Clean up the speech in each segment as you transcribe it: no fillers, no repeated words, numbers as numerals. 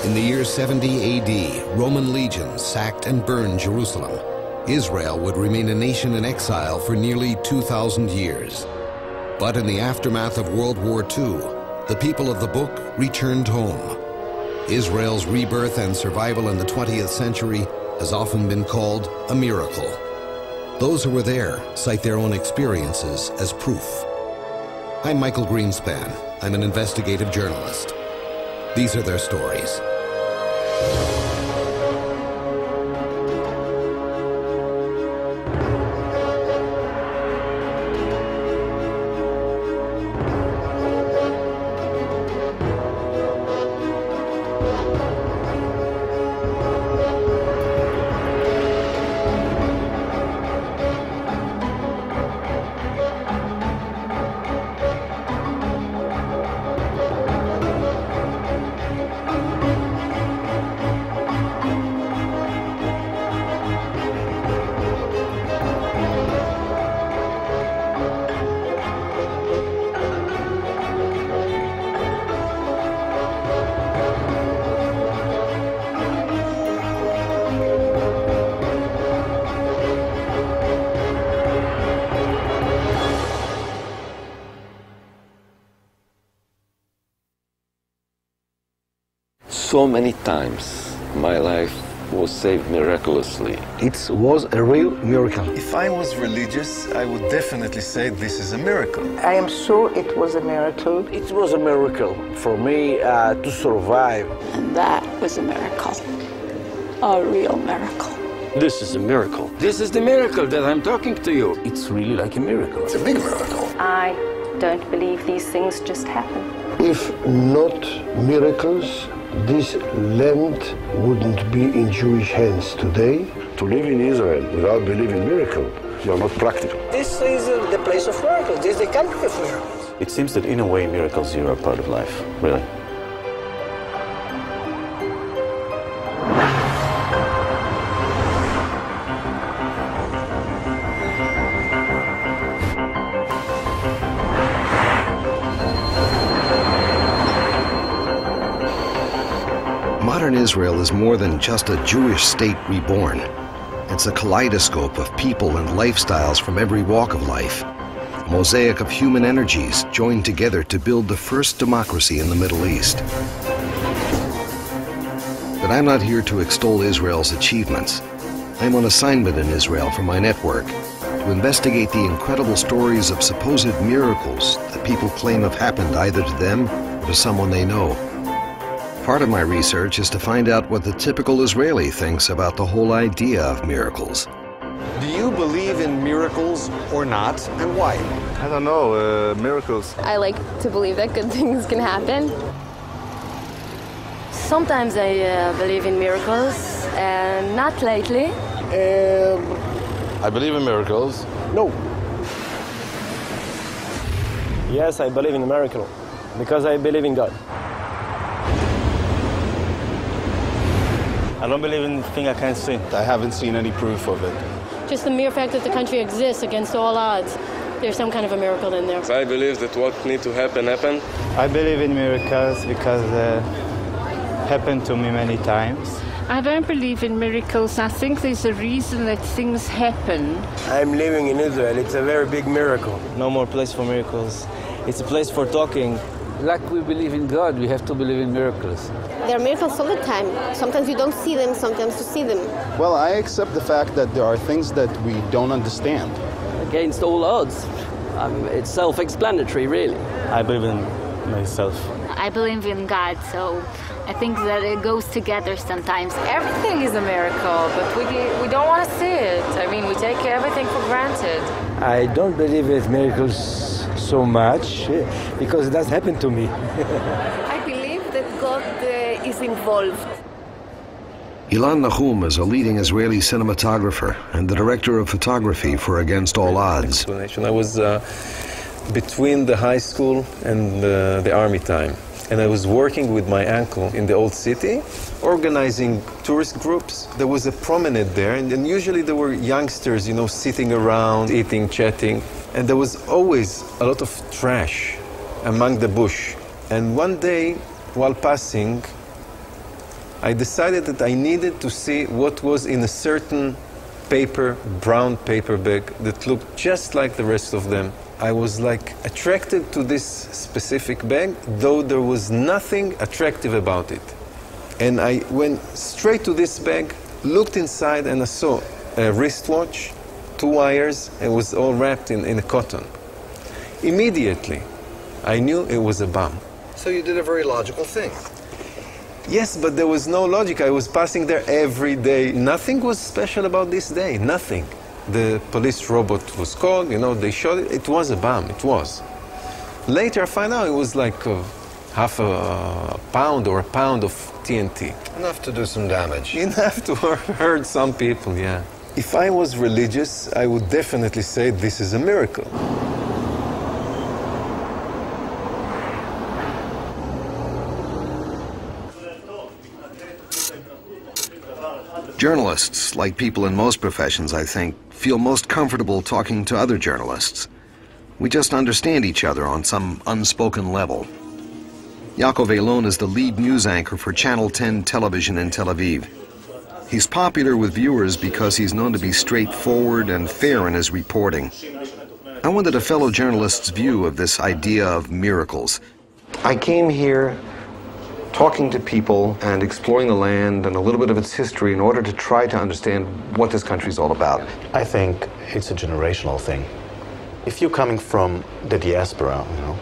In the year 70 AD, Roman legions sacked and burned Jerusalem. Israel would remain a nation in exile for nearly 2,000 years. But in the aftermath of World War II, the people of the book returned home. Israel's rebirth and survival in the 20th century has often been called a miracle. Those who were there cite their own experiences as proof. I'm Michael Greenspan. I'm an investigative journalist. These are their stories. So many times my life was saved miraculously. It was a real miracle. If I was religious, I would definitely say this is a miracle. I am sure it was a miracle. It was a miracle for me to survive. And that was a miracle. A real miracle. This is a miracle. This is the miracle that I'm talking to you. It's really like a miracle. It's a big miracle. I don't believe these things just happen. If not miracles, this land wouldn't be in Jewish hands today. To live in Israel without believing miracle, you are not practical. This is the place of miracles. This is the country of miracles. It seems that in a way miracles here are part of life, really. Modern Israel is more than just a Jewish state reborn. It's a kaleidoscope of people and lifestyles from every walk of life. A mosaic of human energies joined together to build the first democracy in the Middle East. But I'm not here to extol Israel's achievements. I'm on assignment in Israel for my network to investigate the incredible stories of supposed miracles that people claim have happened either to them or to someone they know. Part of my research is to find out what the typical Israeli thinks about the whole idea of miracles. Do you believe in miracles or not, and why? I don't know, miracles. I like to believe that good things can happen. Sometimes I believe in miracles, and not lately. I believe in miracles. No. Yes, I believe in a miracle, because I believe in God. I don't believe in things I can't see. I haven't seen any proof of it. Just the mere fact that the country exists against all odds, there's some kind of a miracle in there. I believe that what needs to happen, happen. I believe in miracles because happened to me many times. I don't believe in miracles. I think there's a reason that things happen. I'm living in Israel. It's a very big miracle. No more place for miracles. It's a place for talking. Like we believe in God, we have to believe in miracles. There are miracles all the time. Sometimes you don't see them, sometimes you see them. Well, I accept the fact that there are things that we don't understand. Against all odds. It's self-explanatory, really. I believe in myself. I believe in God, so I think that it goes together sometimes. Everything is a miracle, but we don't want to see it. I mean, we take everything for granted. I don't believe in miracles so much because it does happen to me. I believe that God is involved. Ilan Nahum is a leading Israeli cinematographer and the director of photography for Against All Odds. I was between the high school and the army time. And I was working with my uncle in the old city, organizing tourist groups. There was a promenade there, and usually there were youngsters, you know, sitting around, eating, chatting. And there was always a lot of trash among the bush. And one day, while passing, I decided that I needed to see what was in a certain paper, brown paper bag that looked just like the rest of them. I was like attracted to this specific bag, though there was nothing attractive about it. And I went straight to this bag, looked inside, and I saw a wristwatch, 2 wires, it was all wrapped in a cotton. Immediately, I knew it was a bomb. So you did a very logical thing. Yes, but there was no logic. I was passing there every day. Nothing was special about this day, nothing. The police robot was called, you know, they shot it. It was a bomb, it was. Later I found out it was like half a pound or a pound of TNT. Enough to do some damage. Enough to hurt some people, yeah. If I was religious, I would definitely say this is a miracle. Journalists, like people in most professions, I think, feel most comfortable talking to other journalists. We just understand each other on some unspoken level. Yaakov Elon is the lead news anchor for Channel 10 television in Tel Aviv. He's popular with viewers because he's known to be straightforward and fair in his reporting. I wanted a fellow journalist's view of this idea of miracles. I came here talking to people and exploring the land and a little bit of its history in order to try to understand what this country's all about. I think it's a generational thing. If you're coming from the diaspora, you know,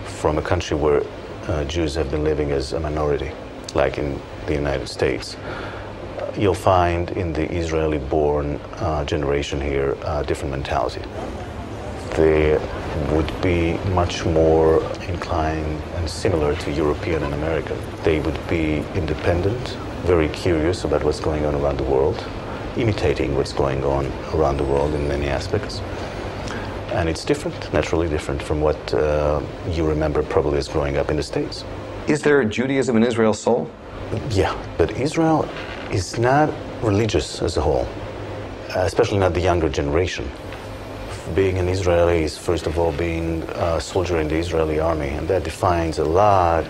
from a country where Jews have been living as a minority, like in the United States, you'll find in the Israeli-born generation here a different mentality. They would be much more inclined and similar to European and American. They would be independent, very curious about what's going on around the world, imitating what's going on around the world in many aspects. And it's different, naturally different from what you remember probably as growing up in the States. Is there Judaism in Israel's soul? Yeah, but Israel is not religious as a whole, especially not the younger generation. Being an Israeli is, first of all, being a soldier in the Israeli army, and that defines a lot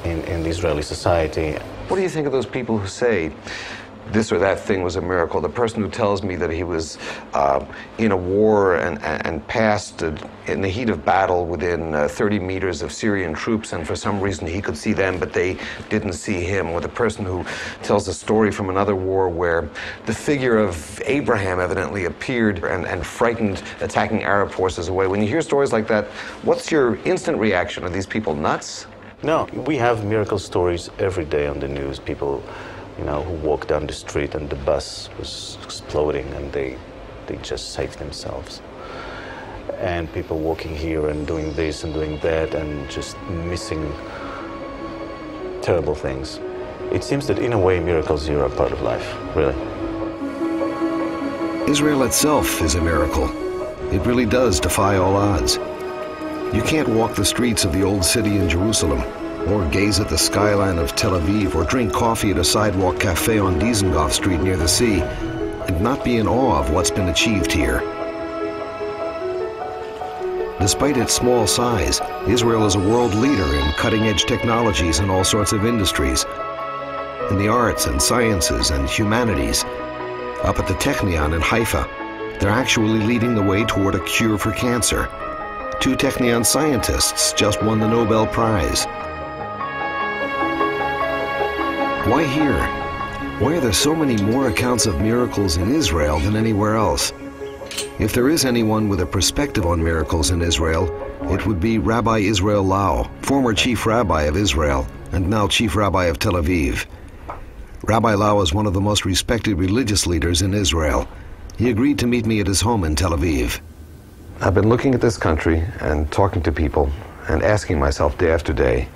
in the Israeli society. What do you think of those people who say this or that thing was a miracle? The person who tells me that he was in a war and passed in the heat of battle within 30 meters of Syrian troops, and for some reason he could see them, but they didn't see him. Or the person who tells a story from another war where the figure of Abraham evidently appeared and frightened attacking Arab forces away. When you hear stories like that, what's your instant reaction? Are these people nuts? No, we have miracle stories every day on the news. People, you know, who walk down the street and the bus was exploding and they just saved themselves. And people walking here and doing this and doing that and just missing terrible things. It seems that in a way miracles here are part of life, really. Israel itself is a miracle. It really does defy all odds. You can't walk the streets of the old city in Jerusalem, or gaze at the skyline of Tel Aviv, or drink coffee at a sidewalk cafe on Dizengoff Street near the sea, and not be in awe of what's been achieved here. Despite its small size, Israel is a world leader in cutting-edge technologies in all sorts of industries, in the arts and sciences and humanities. Up at the Technion in Haifa, they're actually leading the way toward a cure for cancer. 2 Technion scientists just won the Nobel Prize. Why here? Why are there so many more accounts of miracles in Israel than anywhere else? If there is anyone with a perspective on miracles in Israel, it would be Rabbi Israel Lau, former chief rabbi of Israel and now chief rabbi of Tel Aviv. Rabbi Lau is one of the most respected religious leaders in Israel. He agreed to meet me at his home in Tel Aviv. I've been looking at this country and talking to people and asking myself day after day,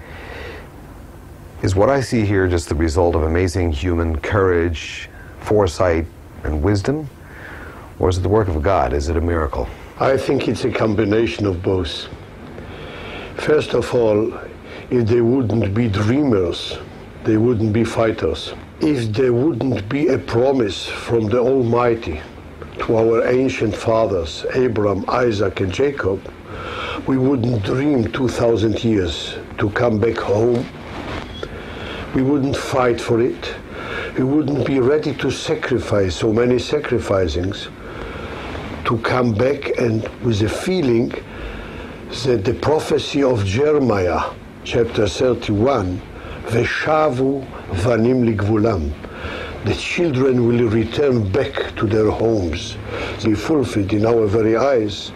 is what I see here just the result of amazing human courage, foresight, and wisdom? Or is it the work of God? Is it a miracle? I think it's a combination of both. First of all, if they wouldn't be dreamers, they wouldn't be fighters. If there wouldn't be a promise from the Almighty to our ancient fathers, Abraham, Isaac, and Jacob, we wouldn't dream 2,000 years to come back home we wouldn't fight for it, we wouldn't be ready to sacrifice so many sacrificings to come back and with a feeling that the prophecy of Jeremiah, chapter 31, Veshavu vanim ligvulam, the children will return back to their homes, be fulfilled in our very eyes.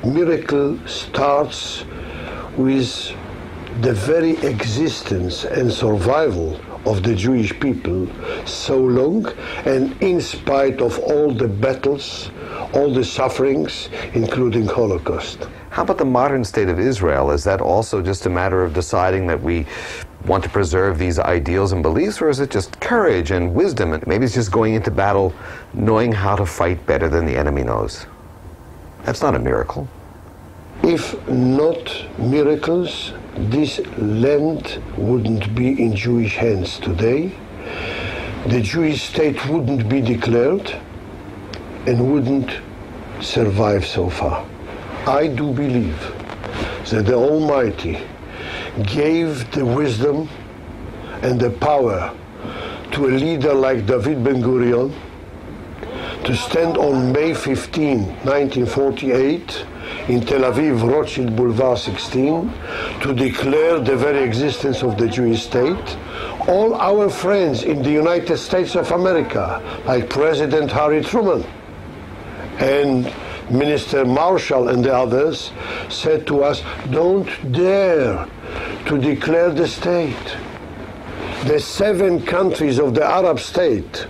Miracle starts with the very existence and survival of the Jewish people so long, and in spite of all the battles, all the sufferings, including Holocaust. How about the modern state of Israel? Is that also just a matter of deciding that we want to preserve these ideals and beliefs, or is it just courage and wisdom, and maybe it's just going into battle knowing how to fight better than the enemy knows? That's not a miracle. If not miracles, this land wouldn't be in Jewish hands today. The Jewish state wouldn't be declared and wouldn't survive so far. I do believe that the Almighty gave the wisdom and the power to a leader like David Ben-Gurion to stand on May 15, 1948, in Tel Aviv, Rothschild Boulevard 16, to declare the very existence of the Jewish state. All our friends in the United States of America, like President Harry Truman and Minister Marshall and the others, said to us, don't dare to declare the state. The 7 countries of the Arab state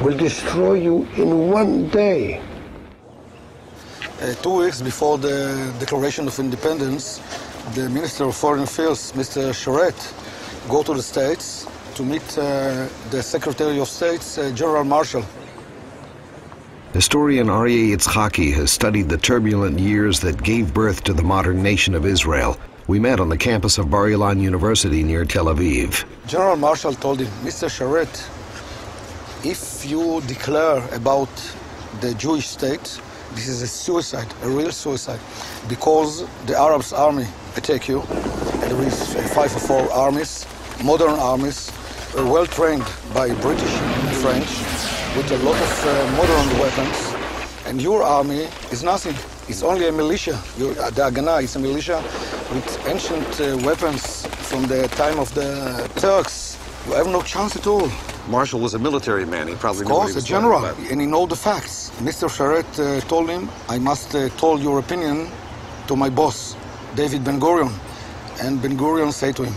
will destroy you in one day. 2 weeks before the Declaration of Independence, the Minister of Foreign Affairs, Mr. Sharet, go to the States to meet the Secretary of State, General Marshall. Historian Aryeh Yitzhaki has studied the turbulent years that gave birth to the modern nation of Israel. We met on the campus of Bar Ilan University near Tel Aviv. General Marshall told him, Mr. Sharet, if you declare about the Jewish state, this is a suicide, a real suicide, because the Arabs' army attack you. There is 5 or 4 armies, modern armies, well trained by British and French, with a lot of modern weapons, and your army is nothing. It's only a militia. The Haganah is a militia with ancient weapons from the time of the Turks. You have no chance at all. Marshall was a military man. He probably of knew what course, he was a general, talking about. and he know the facts. Mr. Sharet told him, I must tell your opinion to my boss, David Ben-Gurion. And Ben-Gurion said to him,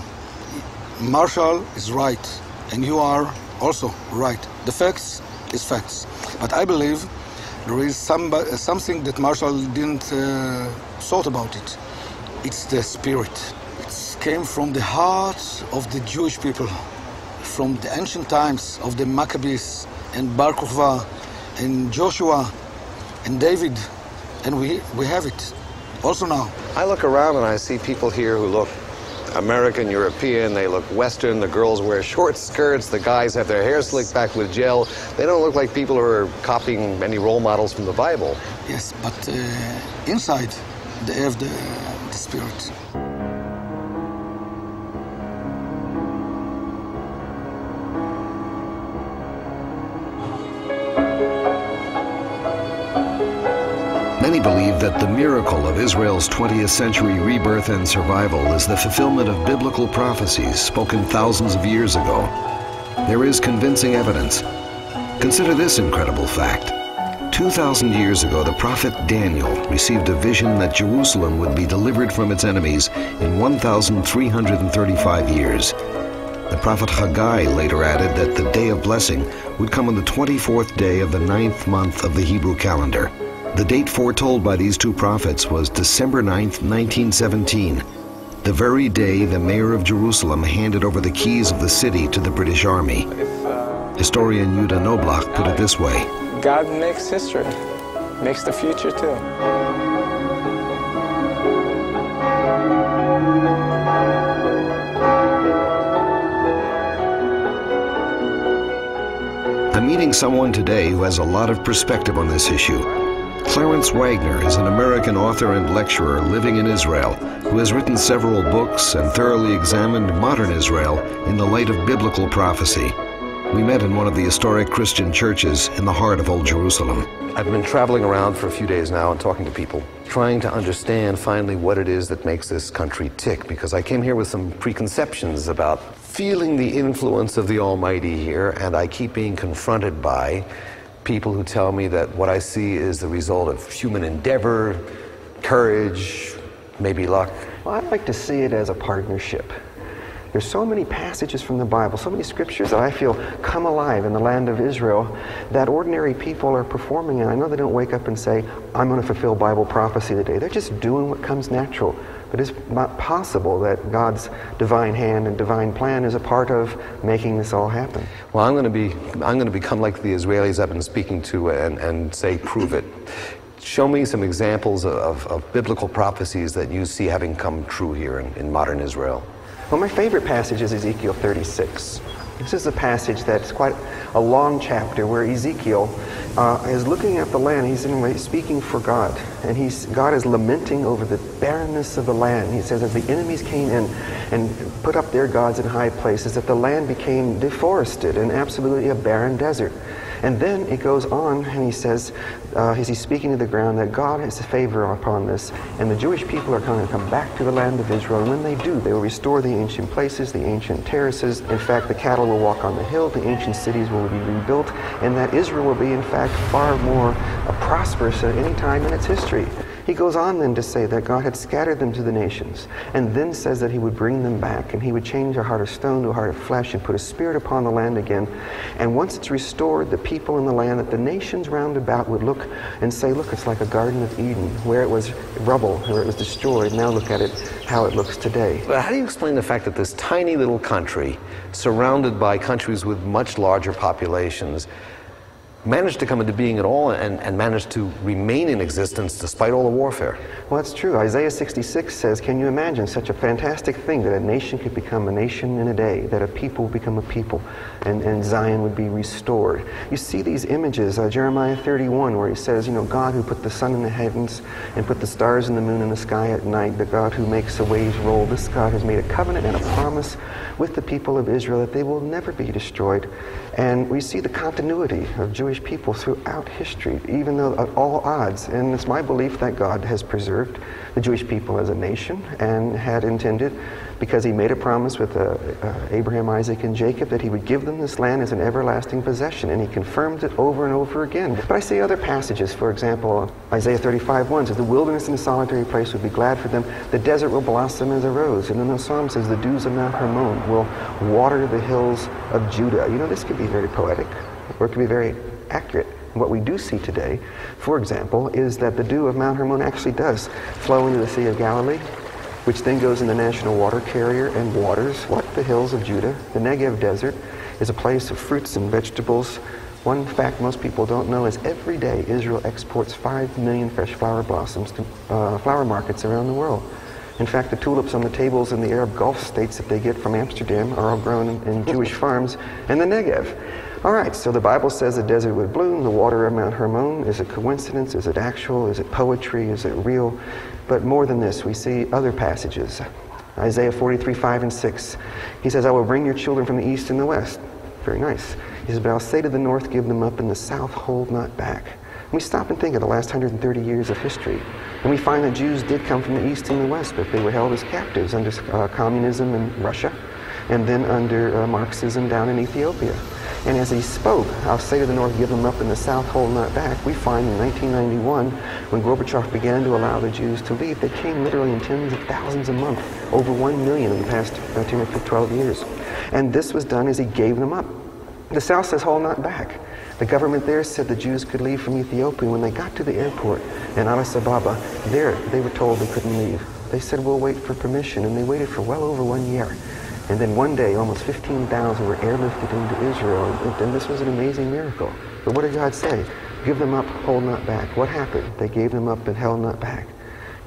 Marshall is right, and you are also right. The facts is facts. But I believe there is something that Marshall didn't thought about it. It's the spirit. It came from the heart of the Jewish people, from the ancient times of the Maccabees and Bar Kokhba and Joshua and David, and we have it also now. I look around and I see people here who look American, European, they look Western, the girls wear short skirts, the guys have their hair slicked back with gel. They don't look like people who are copying any role models from the Bible. Yes, but inside they have the spirit. Many believe that the miracle of Israel's 20th century rebirth and survival is the fulfillment of biblical prophecies spoken thousands of years ago. There is convincing evidence. Consider this incredible fact. 2,000 years ago, the prophet Daniel received a vision that Jerusalem would be delivered from its enemies in 1,335 years. The prophet Haggai later added that the day of blessing would come on the 24th day of the 9th month of the Hebrew calendar. The date foretold by these 2 prophets was December 9th, 1917, the very day the mayor of Jerusalem handed over the keys of the city to the British Army. Historian Yuda Noblach put it this way. God makes history, makes the future too. I'm meeting someone today who has a lot of perspective on this issue. Clarence Wagner is an American author and lecturer living in Israel who has written several books and thoroughly examined modern Israel in the light of biblical prophecy. We met in one of the historic Christian churches in the heart of Old Jerusalem. I've been traveling around for a few days now and talking to people, trying to understand finally what it is that makes this country tick, because I came here with some preconceptions about feeling the influence of the Almighty here, and I keep being confronted by people who tell me that what I see is the result of human endeavor, courage, maybe luck. Well, I'd like to see it as a partnership. There's so many passages from the Bible, so many scriptures that I feel come alive in the land of Israel that ordinary people are performing. And I know they don't wake up and say, I'm going to fulfill Bible prophecy today. They're just doing what comes natural. But it's not possible that God's divine hand and divine plan is a part of making this all happen. Well, I'm going to become like the Israelis I've been speaking to and say, prove it. Show me some examples of biblical prophecies that you see having come true here in modern Israel. Well, my favorite passage is Ezekiel 36. This is a passage that's quite a long chapter where Ezekiel is looking at the land. He's in a way speaking for God, and God is lamenting over the barrenness of the land. He says, as the enemies came in and put up their gods in high places, that the land became deforested and absolutely a barren desert. And then it goes on, and he says, as he's speaking to the ground, that God has a favor upon this, and the Jewish people are going to come back to the land of Israel, and when they do, they will restore the ancient places, the ancient terraces. In fact, the cattle will walk on the hill, the ancient cities will be rebuilt, and that Israel will be, in fact, far more prosperous at any time in its history. He goes on then to say that God had scattered them to the nations, and then says that he would bring them back, and he would change a heart of stone to a heart of flesh and put a spirit upon the land again. And once it's restored, the people in the land, that the nations round about would look and say, look, it's like a Garden of Eden, where it was rubble, where it was destroyed. Now look at it, how it looks today. But how do you explain the fact that this tiny little country, surrounded by countries with much larger populations, managed to come into being at all and managed to remain in existence despite all the warfare? Well, that's true. Isaiah 66 says, can you imagine such a fantastic thing, that a nation could become a nation in a day, that a people would become a people, and Zion would be restored. You see these images, Jeremiah 31, where he says, you know, God who put the sun in the heavens and put the stars and the moon in the sky at night, the God who makes the waves roll, this God has made a covenant and a promise with the people of Israel that they will never be destroyed. And we see the continuity of Jewish people throughout history, even though at all odds. And it's my belief that God has preserved the Jewish people as a nation and had intended, because he made a promise with Abraham, Isaac, and Jacob, that he would give them this land as an everlasting possession, and he confirmed it over and over again. But I see other passages. For example, Isaiah 35:1 says, the wilderness and the solitary place would be glad for them. The desert will blossom as a rose. And then the psalm says, the dews of Mount Hermon will water the hills of Judah. You know, this could be very poetic, or it could be very accurate. What we do see today, for example, is that the dew of Mount Hermon actually does flow into the Sea of Galilee, which then goes in the national water carrier and waters what? The hills of Judah. The Negev desert is a place of fruits and vegetables. One fact most people don't know is every day Israel exports 5 million fresh flower blossoms to flower markets around the world. In fact, the tulips on the tables in the Arab Gulf states that they get from Amsterdam are all grown in Jewish farms in the Negev. All right, so the Bible says the desert would bloom, the water of Mount Hermon. Is it coincidence? Is it actual? Is it poetry? Is it real? But more than this, we see other passages. Isaiah 43:5 and 6. He says, I will bring your children from the east and the west. Very nice. He says, but I'll say to the north, give them up, and the south hold not back. And we stop and think of the last 130 years of history, and we find that Jews did come from the east and the west, but they were held as captives under communism in Russia, and then under Marxism down in Ethiopia. And as he spoke, I'll say to the north, give them up, and the south hold not back, we find in 1991, when Gorbachev began to allow the Jews to leave, they came literally in tens of thousands a month, over 1 million in the past 10 or 12 years. And this was done as he gave them up. The south says, hold not back. The government there said the Jews could leave from Ethiopia. When they got to the airport in Addis Ababa, there they were told they couldn't leave. They said, we'll wait for permission, and they waited for well over 1 year. And then one day, almost 15,000 were airlifted into Israel, and this was an amazing miracle. But what did God say? Give them up, hold not back. What happened? They gave them up and held not back.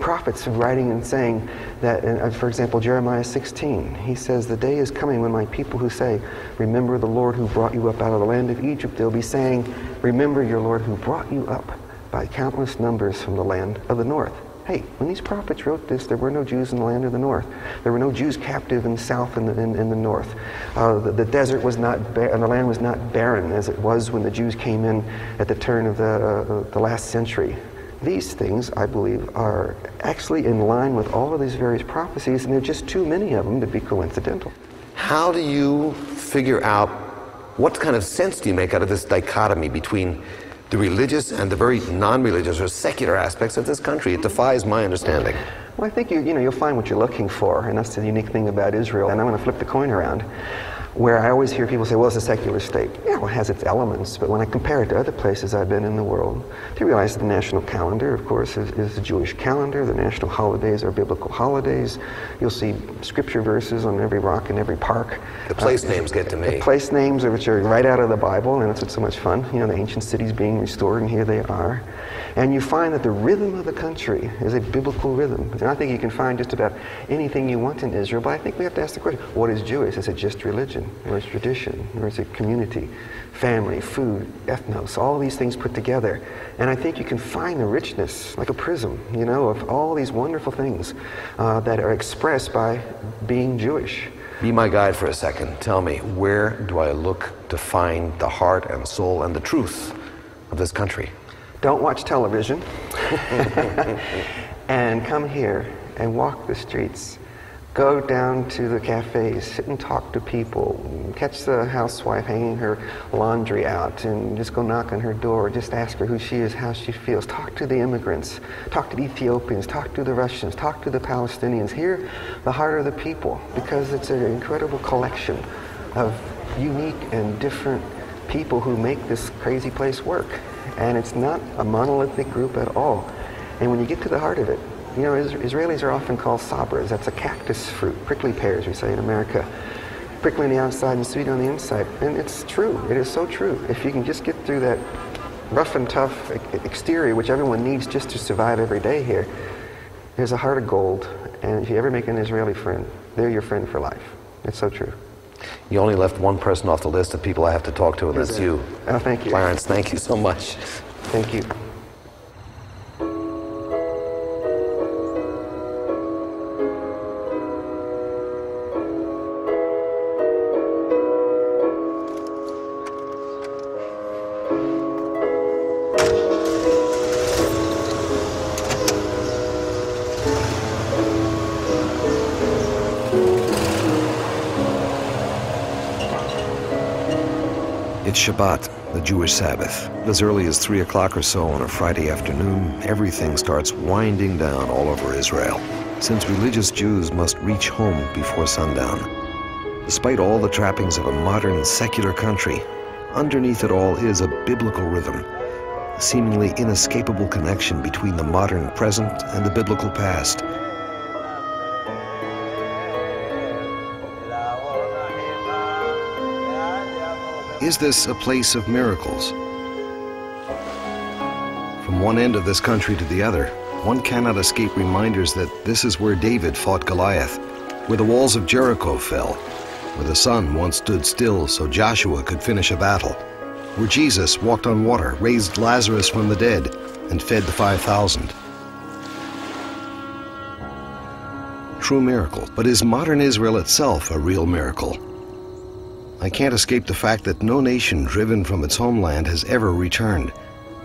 Prophets are writing and saying that, for example, Jeremiah 16, he says, the day is coming when my people who say, remember the Lord who brought you up out of the land of Egypt, they'll be saying, remember your Lord who brought you up by countless numbers from the land of the north. Hey, when these prophets wrote this, there were no Jews in the land of the north. There were no Jews captive in the south and in the north. The desert was not, and the land was not barren as it was when the Jews came in at the turn of the last century. These things, I believe, are actually in line with all of these various prophecies, and there are just too many of them to be coincidental. How do you figure out, what kind of sense do you make out of this dichotomy between the religious and the very non-religious or secular aspects of this country? It defies my understanding. Well, I think you'll find what you're looking for, and that's the unique thing about Israel. And I'm going to flip the coin around, where I always hear people say, well, it's a secular state. Yeah, well, it has its elements, but when I compare it to other places I've been in the world, they realize the national calendar, of course, is the Jewish calendar. The national holidays are biblical holidays. You'll see scripture verses on every rock in every park. The place names get to me. The place names, which are right out of the Bible, and that's what's so much fun. You know, the ancient cities being restored, and here they are. And you find that the rhythm of the country is a biblical rhythm. And I think you can find just about anything you want in Israel, but I think we have to ask the question, what is Jewish? Is it just religion, or is it tradition, or is it community, family, food, ethnos, all these things put together? And I think you can find the richness, like a prism, you know, of all these wonderful things that are expressed by being Jewish. Be my guide for a second. Tell me, where do I look to find the heart and soul and the truth of this country? Don't watch television, and come here and walk the streets. Go down to the cafes, sit and talk to people, catch the housewife hanging her laundry out, and just go knock on her door, just ask her who she is, how she feels. Talk to the immigrants, talk to the Ethiopians, talk to the Russians, talk to the Palestinians. Hear the heart of the people, because it's an incredible collection of unique and different people who make this crazy place work. And it's not a monolithic group at all. And when you get to the heart of it, you know, Israelis are often called sabras. That's a cactus fruit, prickly pears, we say in America. Prickly on the outside and sweet on the inside. And it's true. It is so true. If you can just get through that rough and tough exterior, which everyone needs just to survive every day here, there's a heart of gold. And if you ever make an Israeli friend, they're your friend for life. It's so true. You only left one person off the list of people I have to talk to, and that's you. Oh, thank you. Clarence, thank you so much. Thank you. It's Shabbat, the Jewish Sabbath. As early as 3 o'clock or so on a Friday afternoon, everything starts winding down all over Israel, since religious Jews must reach home before sundown. Despite all the trappings of a modern, secular country, underneath it all is a biblical rhythm, a seemingly inescapable connection between the modern present and the biblical past. Is this a place of miracles? From one end of this country to the other, one cannot escape reminders that this is where David fought Goliath, where the walls of Jericho fell, where the sun once stood still so Joshua could finish a battle, where Jesus walked on water, raised Lazarus from the dead, and fed the 5,000. True miracle. But is modern Israel itself a real miracle? I can't escape the fact that no nation driven from its homeland has ever returned.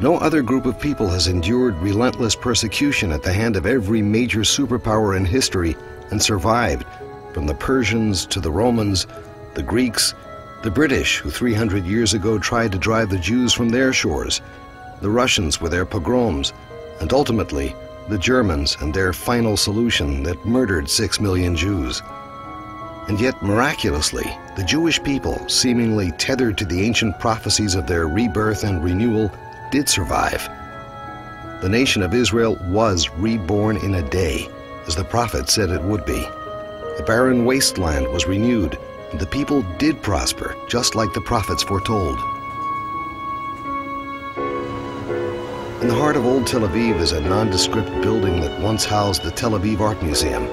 No other group of people has endured relentless persecution at the hand of every major superpower in history and survived, from the Persians to the Romans, the Greeks, the British, who 300 years ago tried to drive the Jews from their shores, the Russians with their pogroms, and ultimately the Germans and their final solution that murdered 6 million Jews. And yet, miraculously, the Jewish people, seemingly tethered to the ancient prophecies of their rebirth and renewal, did survive. The nation of Israel was reborn in a day, as the prophet said it would be. The barren wasteland was renewed, and the people did prosper, just like the prophets foretold. In the heart of Old Tel Aviv is a nondescript building that once housed the Tel Aviv Art Museum.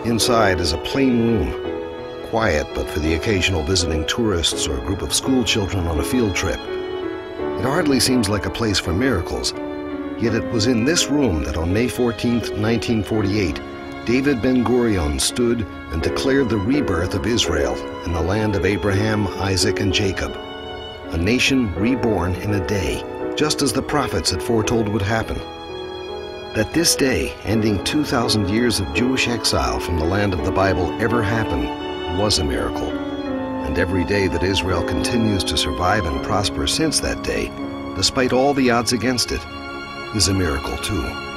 Inside is a plain room, quiet but for the occasional visiting tourists or a group of school children on a field trip. It hardly seems like a place for miracles, Yet it was in this room that on May 14, 1948, David Ben-Gurion stood and declared the rebirth of Israel in the land of Abraham, Isaac, and Jacob, a nation reborn in a day, just as the prophets had foretold would happen. That this day, ending 2,000 years of Jewish exile from the land of the Bible, ever happened was a miracle. And every day that Israel continues to survive and prosper since that day, despite all the odds against it, is a miracle too.